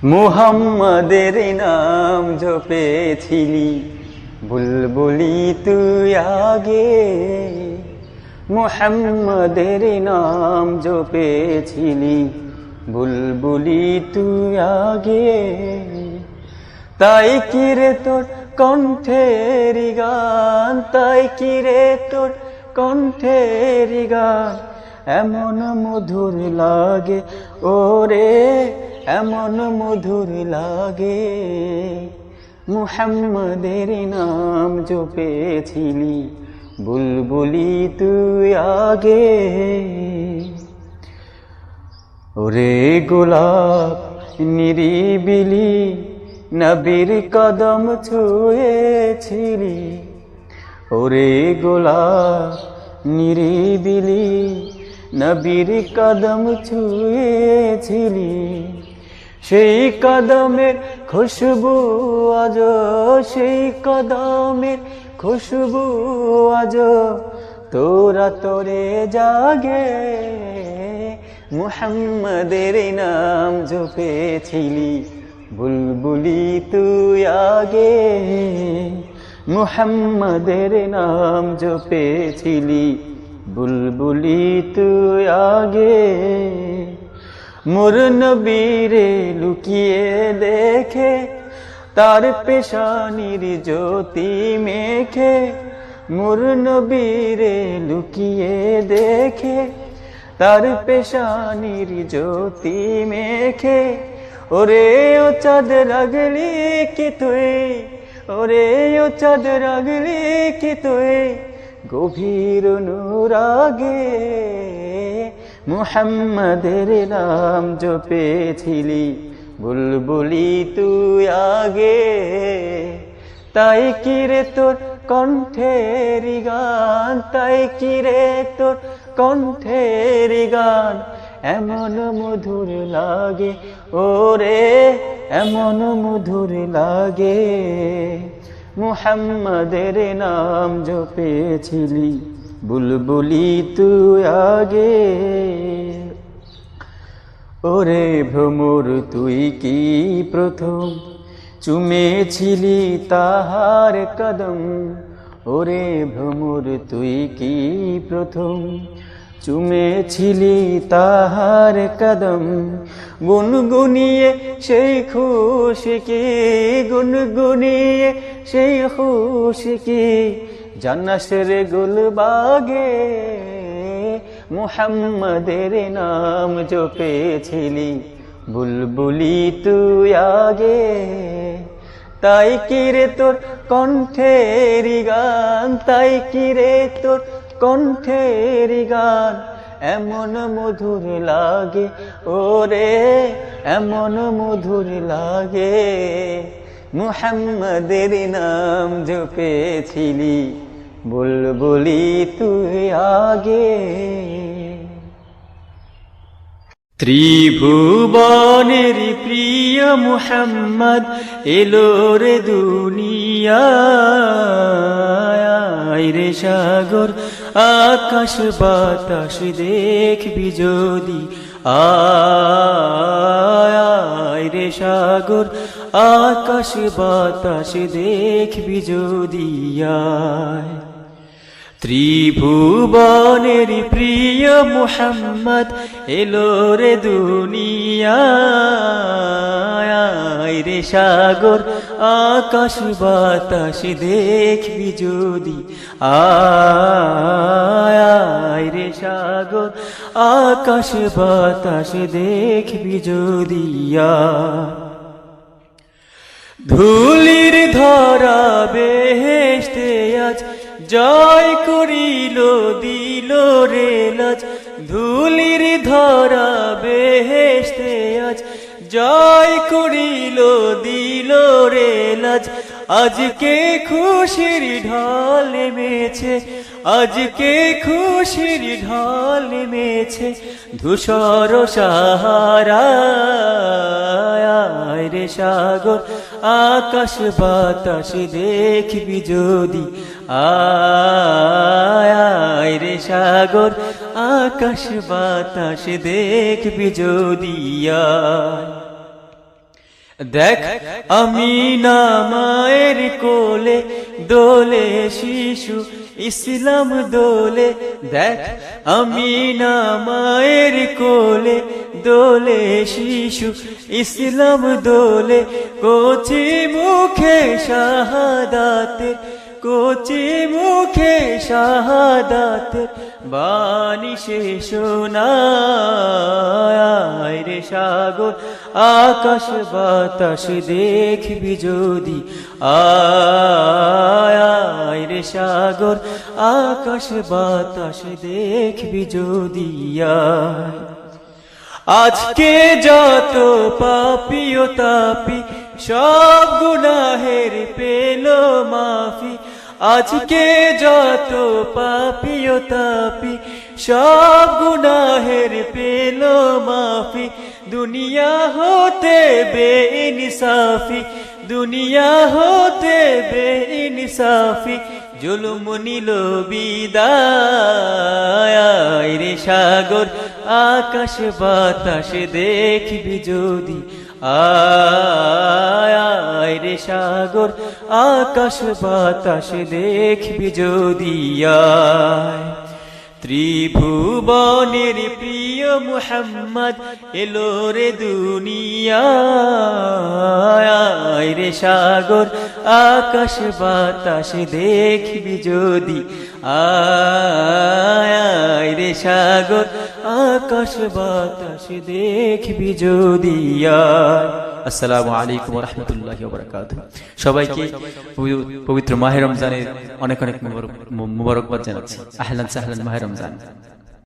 মুহাম্মাদের নাম জপেছিলি বুলবুলি তুই আগে, মুহাম্মাদের নাম জপেছিলি বুলবুলি তুই আগে। তাই কিরে তোর কণ্ঠের গান, তাই কিরে তোর কণ্ঠের গান এমন মধুর লাগে ওরে, এমন মধুর লাগে। মুহাম্মাদের নাম জপেছিলি বুলবুলি তুই আগে। ওরে গোলাপ নিরিবিলি নবীর কদম ছুঁয়েছিলি, ওরে গোলাপ নিরিবিলি নবীর কদম ছুঁয়েছিলি। সেই কদমের খুশবু আজ, সেই কদমের খুশবু আজ তোরা তোরে জাগে। মুহাম্মাদের নাম জপেছিলি বুলবুলি তুই আগে, মুহাম্মাদের নাম জপেছিলি বুলবুলি তুই আগে। মোর নবীরে লুকিয়ে দেখে তার পেশানির জ্যোতি মেখে, মোর নবীরে লুকিয়ে দেখে তার পেশানির জ্যোতি মেখে। ওরে ও চাঁদ রাগলি কি তুই, ওরে ও চাঁদ রাগলি কি তুই গভীর অনুরাগে। মুহাম্মাদের নাম জপেছিলি বুলবুলি তুই আগে। তাই কিরে তোর কণ্ঠের গান, তাই কিরে তোর কণ্ঠের গান এমন মধুর লাগে ওরে, এমন মধুর লাগে। মুহাম্মাদের নাম জপেছিলি বুলবুলি তুই আগে। ওরে ভ্রমর তুই কি প্রথম চুমেছিলি তাহার কদম, ওরে ভ্রমর তুই কি প্রথম চুমেছিলি তাহার কদম। গুনগুনিয়ে সেই খুশকি, গুনগুনিয়ে সেই খুশকি জান্নাতের গুলবাগে। মুহাম্মাদের নাম জপেছিলি বুলবুলি তুই আগে। তাই কিরে তোর কণ্ঠের গান, তাই কিরে তোর কণ্ঠের গান এমন মধুর লাগে ওরে, এমন মধুর লাগে। মুহাম্মাদের নাম জপেছিলি বুলবুলি তুই আগে। ত্রিভুবনের প্রিয় মুহাম্মদ এলো রে দুনিয়ায়, রে সাগর আকাশ বাতাস দেখবি যদি আয়, রে সাগর আকাশ বাতাস দেখবি যদি আয়। ত্রিভুবনের প্রিয় মুহাম্মদ এলো রে দুনিয়ায়, রে সাগর আকাশ বাতাস দেখবি যদি আয়, রে সাগর আকাশ বাতাস দেখবি যদি আয়। ধুলির ধরা বেহেশতে আজ জয় করিল দিল রে লাজ, ধুলির ধরা বেহেশতে আজ জয় করিল দিল রে লাজ। আজকে খুশির ঢল নেমেছে, আজকে খুশির ঢল নেমেছে ধূসর সাহারায়, রে সাগর আকাশ বাতাস দেখবি যদি আয়, রে সাগর আকাশ বাতাস দেখবি যদি আয়। দেখ আমিনা মায়ের কোলে দোলে শিশু ইসলাম দোলে, দেখ আমিনা মায়ের কোলে দোলে শিশু ইসলাম দোলে, কচি মুখে শাহাদাতের, কচি মুখে শাহাদাতের বাণী সে শোনায় রে সাগর আকাশ বাতাস দেখবি যদি, আয় রে সাগর আকাশ বাতাস দেখবি যদি আয়। আজকে যত পাপী ও তাপী সব গুনাহের পেল মাফি, আজকে যত পাপী ও তাপী সব গুনাহের পেল মাফি, দুনিয়া হতে বেইনসাফি, দুনিয়া হতে বেইনসাফি জুলুম নিল বিদায় রে সাগর আকাশ বাতাস দেখবি যদি, আয় রে সাগর আকাশ বাতাস দেখবি যদি আয়। ত্রিভুবনের প্রিয় মুহাম্মদ এলো রে দুনিয়ায় রে সাগর আকাশ বাতাস দেখবি যদি, আয় রে সাগর আকাশ বাতাস দেখবি যদি আয়। আসসালামু আলাইকুম ওয়া রাহমাতুল্লাহি ওয়া বারাকাতুহু। সবাইকে পবিত্র মাহে রমজানের অনেক অনেক মুবারকবাদ জানাচ্ছি। আহলান সাহলান মাহে রমজান।